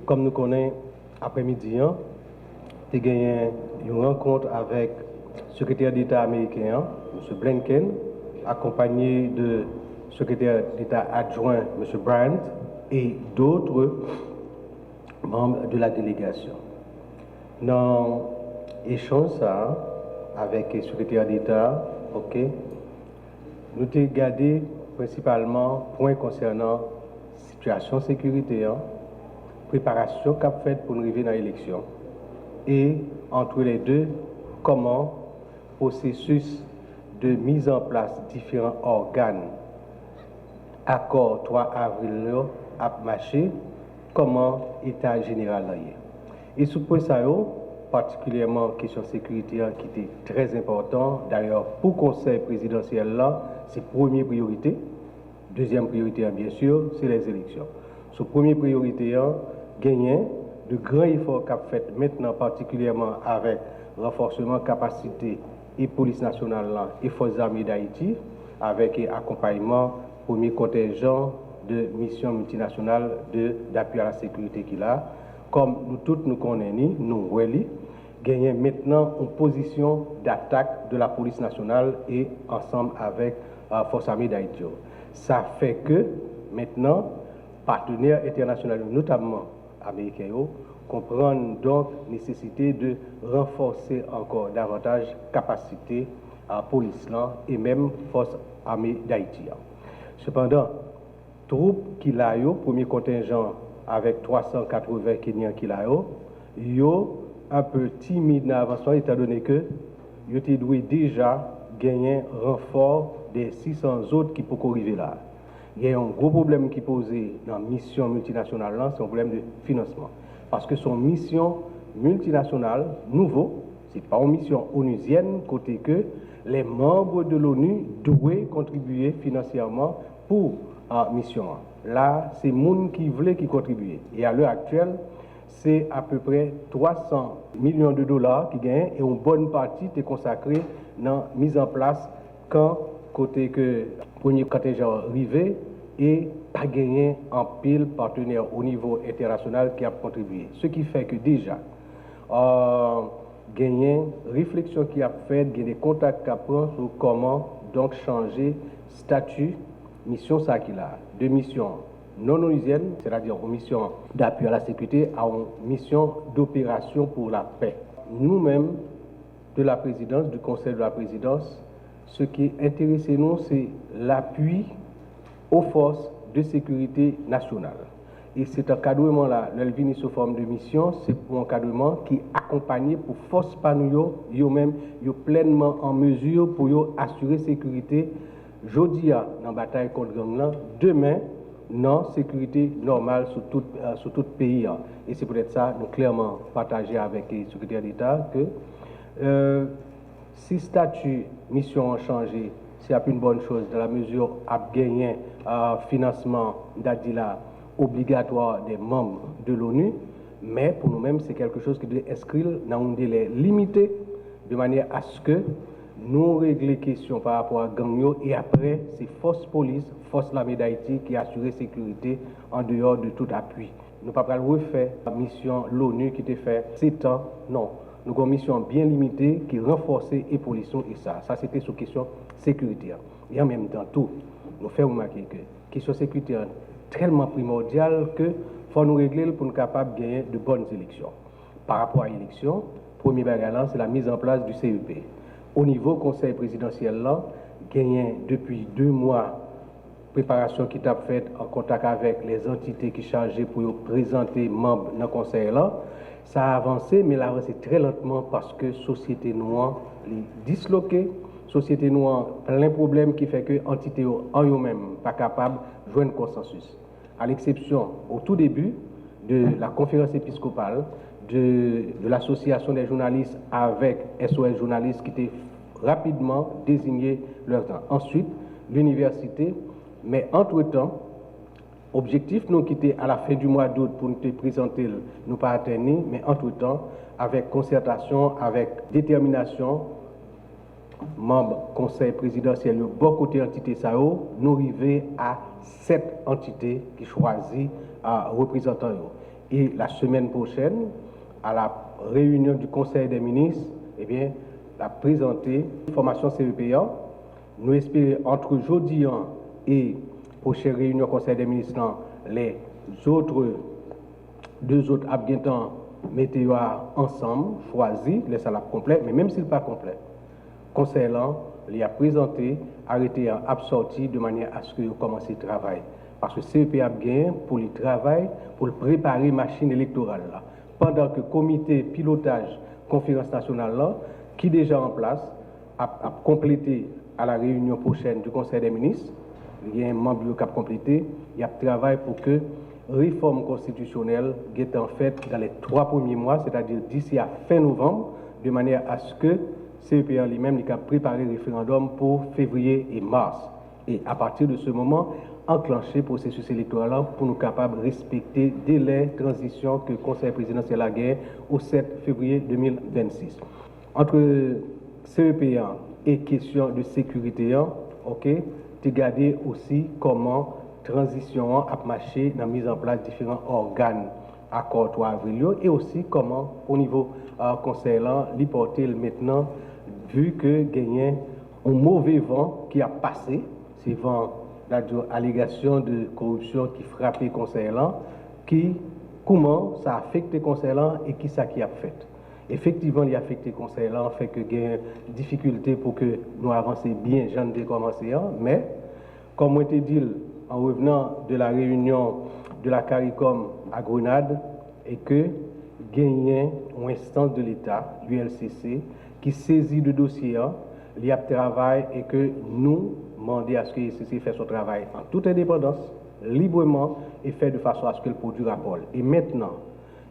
Comme nous connaissons, après-midi, tu as gagné une rencontre avec le secrétaire d'État américain, M. Blinken, accompagné de secrétaire d'État adjoint, M. Bryant, et d'autres membres de la délégation. Dans l'échange avec le secrétaire d'État, nous avons regardé principalement points concernant la situation sécuritaire, préparation qu'a faite pour nous arriver dans l'élection, et entre les deux, comment le processus de mise en place de différents organes, accord 3 avril, a marché, comment l'État général est. Et ce point, particulièrement question sécuritaire qui était très important. D'ailleurs, pour le conseil présidentiel, là, c'est première priorité. Deuxième priorité, bien sûr, c'est les élections. Sur première priorité, gagner de grands efforts qu'a fait maintenant, particulièrement avec renforcement capacité et police nationale là, et forces armées d'Haïti, avec accompagnement premier contingent de mission multinationale d'appui à la sécurité qu'il a. Comme nous tous nous connaissons, nous gagner maintenant une position d'attaque de la police nationale et ensemble avec forces armées d'Haïti. Ça fait que maintenant, partenaires internationaux, notamment américains, comprennent donc la nécessité de renforcer encore davantage capacité à la police et même forces armées d'Haïti. Cependant, troupes qui a eu, premier contingent avec 380 Kenyans qui a eu, un peu timide dans l'avancement étant donné que ils ont déjà gagné un renfort des 600 autres qui peuvent arriver là. Il y a un gros problème qui est posé dans la mission multinationale, c'est un problème de financement. Parce que son mission multinationale, nouveau, ce n'est pas une mission onusienne, côté que les membres de l'ONU doivent contribuer financièrement pour la mission. Là, c'est les gens qui veulent qui contribuent. Et à l'heure actuelle, c'est à peu près 300 millions de dollars qui gagnent et une bonne partie est consacrée dans la mise en place quand côté que premier contingent arrivé et pas gagné en pile partenaire au niveau international qui a contribué. Ce qui fait que déjà, gagné réflexion qui a fait, des contacts qui a pris sur comment donc changer statut mission ça qu'il a, de mission non onusienne, c'est-à-dire une mission d'appui à la sécurité, à une mission d'opération pour la paix. Nous-mêmes, de la présidence, du conseil de la présidence, ce qui intéresse nous, c'est l'appui aux forces de sécurité nationale. Et cet encadrement là, l'Elvini sous forme de mission, c'est pour un encadrement qui est accompagné pour force panouyo, yo-même, yo pleinement en mesure pour yo assurer sécurité, jeudi dans la bataille contre gang, demain, non sécurité normale sur tout pays. Et c'est peut-être ça, nous clairement partagé avec le secrétaire d'État que si statut mission a changé, c'est une bonne chose dans la mesure à gagner financement d'Adila obligatoire des membres de l'ONU, mais pour nous-mêmes, c'est quelque chose qui doit inscrire dans un délai limité de manière à ce que nous réglions les questions par rapport à Gagnon et après, c'est force police, force l'armée d'Haïti qui assure la sécurité en dehors de tout appui. Nous ne pouvons pas refaire la mission l'ONU qui était faite 7 ans, non. Nous avons une mission bien limitée qui renforce les polices et ça. Ça, c'était sur question sécuritaire. Et en même temps, tout, nous faisons remarquer que la question sécuritaire est tellement primordiale que faut nous régler pour nous capables de gagner de bonnes élections. Par rapport à l'élection, premier bagage, c'est la mise en place du CEP. Au niveau conseil présidentiel, là, gagné depuis 2 mois, préparation qui t'a faite en contact avec les entités qui sont chargées pour présenter membres dans le conseil là, ça a avancé, mais là, c'est très lentement parce que la société noire est disloquée, société noire plein de problèmes qui fait que l'entité en eux-mêmes pas capable de joindre un consensus. À l'exception, au tout début de la conférence épiscopale, de l'association des journalistes avec SOS journalistes qui étaient rapidement désignés leur temps. Ensuite, l'université, mais entre-temps, objectif nous quitter à la fin du mois d'août pour nous présenter, nous pas atteindre, mais entre-temps, avec concertation, avec détermination, membres conseil présidentiel, bon côté entité SAO, nous arrivons à 7 entités qui choisissent représentants. Et la semaine prochaine, à la réunion du Conseil des ministres, eh bien, la présenter formation CEPA. Nous espérons entre jeudi et prochaine réunion du Conseil des ministres, les deux autres abguetants météo ensemble, choisis, les salades complètes, mais même s'il n'est pas complet, Conseil il a présenté, arrêté, absorti de manière à ce que vous commenciez le travail. Parce que CEP a bien pour le travail, pour préparer machine électorale là. Pendant que le comité pilotage conférence nationale là, qui est déjà en place, a complété à la réunion prochaine du Conseil des ministres, il y a un membre qui a complété, il y a travail pour que réforme constitutionnelle soit en fait dans les 3 premiers mois, c'est-à-dire d'ici à fin novembre, de manière à ce que CEP lui-même a préparé le référendum pour février et mars. Et à partir de ce moment, enclencher le processus électoral pour nous capables de respecter le délai de transition que le Conseil présidentiel a gagné au 7 février 2026. Entre CEPA et question de sécurité, ok, tu regardes aussi comment transition a marché dans la mise en place de différents organes accord 3 avril et aussi comment au niveau conseil l'hyporter maintenant vu que gagné un mauvais vent qui a passé, c'est vent d'allégation de corruption qui frappait le conseil comment ça a affecté le conseil et qui ça qui a fait. Effectivement, il a affecté le conseil fait que il y a une difficulté pour que nous avancions bien, j'en ai commencé, mais comme on te dit en revenant de la réunion de la CARICOM à Grenade, et que gagne une instance de l'État, l'ULCC, qui saisit le dossier, il y a travail et que nous demandons à ce que l'ULCC fasse son travail en toute indépendance, librement et fait de façon à ce qu'elle produise un rapport. Et maintenant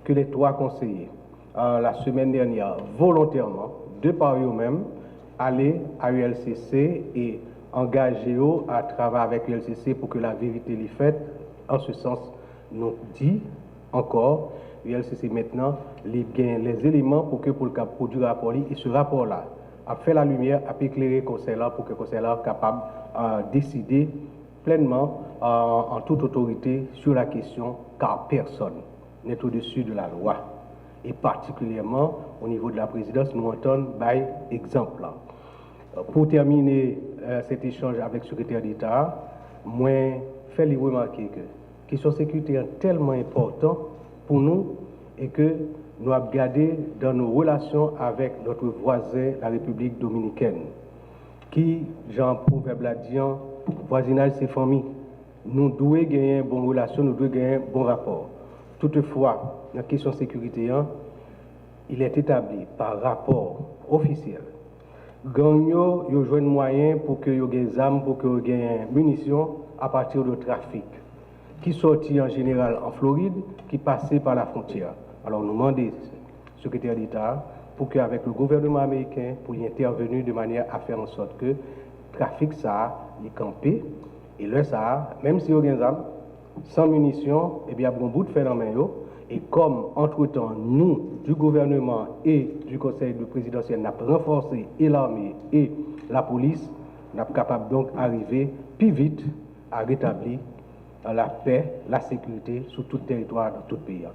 que les 3 conseillers, la semaine dernière, volontairement, de par eux-mêmes, aller à l'ULCC et engager à travailler avec l'ULCC pour que la vérité l'ait faite. En ce sens, nous dit encore, l'ULCC maintenant, les éléments pour que pour le produire un rapport, et ce rapport-là a fait la lumière, a éclairé le conseil là pour que le conseil là soit capable de décider pleinement en toute autorité sur la question, car personne n'est au-dessus de la loi. Et particulièrement au niveau de la présidence, nous entendons par exemple. Pour terminer cet échange avec le secrétaire d'État, moi, je fais remarquer que la question de sécurité est tellement importante pour nous et que nous avons gardé dans nos relations avec notre voisin, la République dominicaine, qui, Jean Proverbe l'a dit, voisinage c'est famille. Nous devons gagner une bonne relation, nous devons gagner un bon rapport. Toutefois, la question de sécurité, il est établi par rapport officiel. Gagnon, il y a un moyen pour que y ait des armes, pour que y ait des munitions à partir de trafic, qui sortit en général en Floride, qui passait par la frontière. Alors nous demandons au secrétaire d'État pour qu'avec le gouvernement américain, pour y intervenir de manière à faire en sorte que le trafic ça, il campé, et là ça, même si y a des armes, sans munitions, eh bien, il y a un bout de fer dans la main. Et comme, entre-temps, nous, du gouvernement et du conseil présidentiel, nous avons renforcé et l'armée et la police, nous sommes capables donc d'arriver plus vite à rétablir la paix, la sécurité sur tout le territoire, dans tout le pays.